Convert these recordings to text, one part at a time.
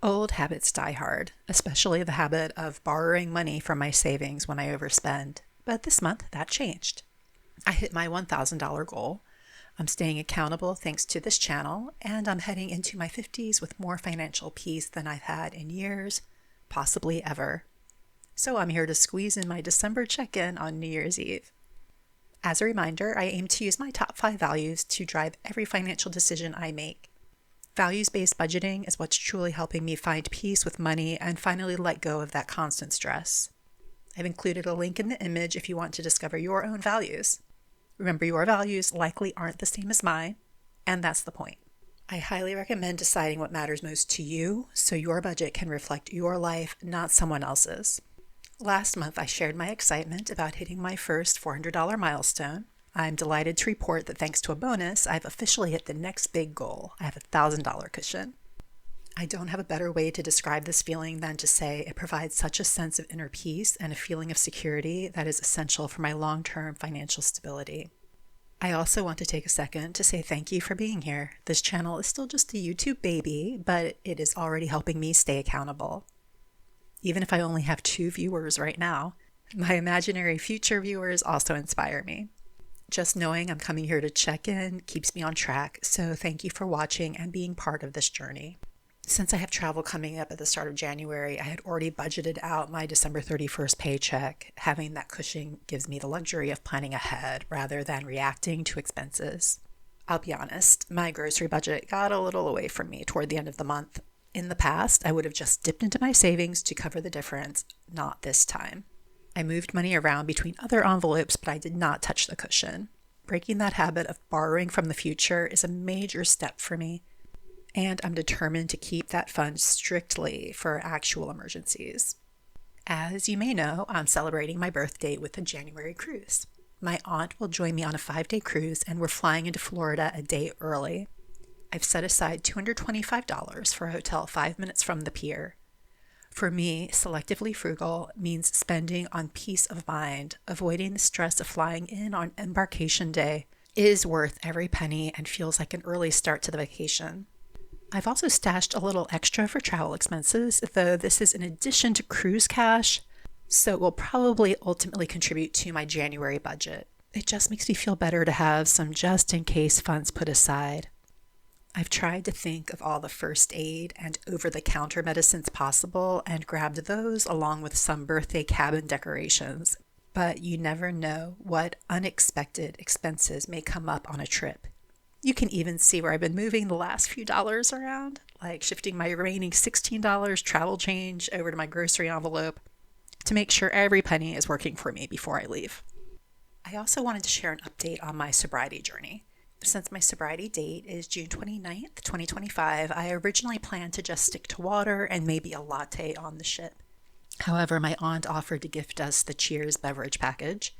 Old habits die hard, especially the habit of borrowing money from my savings when I overspend. But this month, that changed. I hit my $1,000 goal. I'm staying accountable thanks to this channel, and I'm heading into my 50s with more financial peace than I've had in years, possibly ever. So I'm here to squeeze in my December check-in on New Year's Eve. As a reminder, I aim to use my top 5 values to drive every financial decision I make. Values-based budgeting is what's truly helping me find peace with money and finally let go of that constant stress. I've included a link in the image if you want to discover your own values. Remember, your values likely aren't the same as mine, and that's the point. I highly recommend deciding what matters most to you so your budget can reflect your life, not someone else's. Last month, I shared my excitement about hitting my first $400 milestone. I'm delighted to report that thanks to a bonus, I've officially hit the next big goal. I have a $1,000 cushion. I don't have a better way to describe this feeling than to say it provides such a sense of inner peace and a feeling of security that is essential for my long-term financial stability. I also want to take a second to say thank you for being here. This channel is still just a YouTube baby, but it is already helping me stay accountable. Even if I only have 2 viewers right now, my imaginary future viewers also inspire me. Just knowing I'm coming here to check in keeps me on track, so thank you for watching and being part of this journey. Since I have travel coming up at the start of January, I had already budgeted out my December 31st paycheck. Having that cushion gives me the luxury of planning ahead rather than reacting to expenses. I'll be honest, my grocery budget got a little away from me toward the end of the month. In the past, I would have just dipped into my savings to cover the difference, not this time. I moved money around between other envelopes, but I did not touch the cushion. Breaking that habit of borrowing from the future is a major step for me, and I'm determined to keep that fund strictly for actual emergencies. As you may know, I'm celebrating my birthday with a January cruise. My aunt will join me on a 5-day cruise, and we're flying into Florida a day early. I've set aside $225 for a hotel 5 minutes from the pier. For me, selectively frugal means spending on peace of mind. Avoiding the stress of flying in on embarkation day is worth every penny and feels like an early start to the vacation. I've also stashed a little extra for travel expenses, though this is in addition to cruise cash, so it will probably ultimately contribute to my January budget. It just makes me feel better to have some just-in-case funds put aside. I've tried to think of all the first aid and over-the-counter medicines possible and grabbed those along with some birthday cabin decorations, but you never know what unexpected expenses may come up on a trip. You can even see where I've been moving the last few dollars around, like shifting my remaining $16 travel change over to my grocery envelope to make sure every penny is working for me before I leave. I also wanted to share an update on my sobriety journey. Since my sobriety date is June 29th, 2025, I originally planned to just stick to water and maybe a latte on the ship. However, my aunt offered to gift us the Cheers beverage package.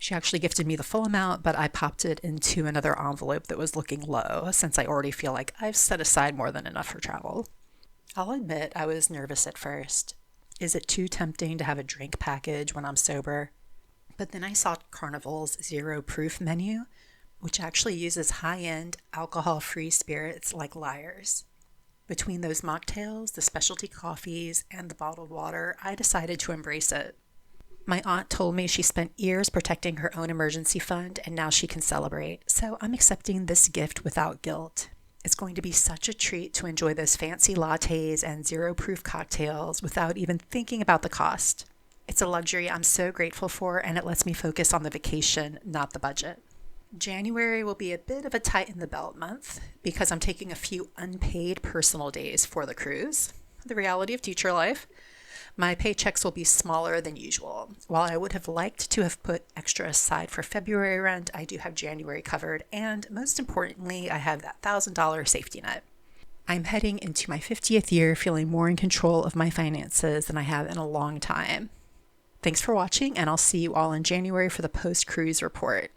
She actually gifted me the full amount, but I popped it into another envelope that was looking low, since I already feel like I've set aside more than enough for travel. I'll admit I was nervous at first. Is it too tempting to have a drink package when I'm sober? But then I saw Carnival's zero proof menu, which actually uses high-end, alcohol-free spirits like Lyre's. Between those mocktails, the specialty coffees, and the bottled water, I decided to embrace it. My aunt told me she spent years protecting her own emergency fund, and now she can celebrate, so I'm accepting this gift without guilt. It's going to be such a treat to enjoy those fancy lattes and zero-proof cocktails without even thinking about the cost. It's a luxury I'm so grateful for, and it lets me focus on the vacation, not the budget. January will be a bit of a tighten-the-belt month because I'm taking a few unpaid personal days for the cruise. The reality of teacher life. My paychecks will be smaller than usual. While I would have liked to have put extra aside for February rent, I do have January covered, and most importantly, I have that $1,000 safety net. I'm heading into my 50th year feeling more in control of my finances than I have in a long time. Thanks for watching, and I'll see you all in January for the post-cruise report.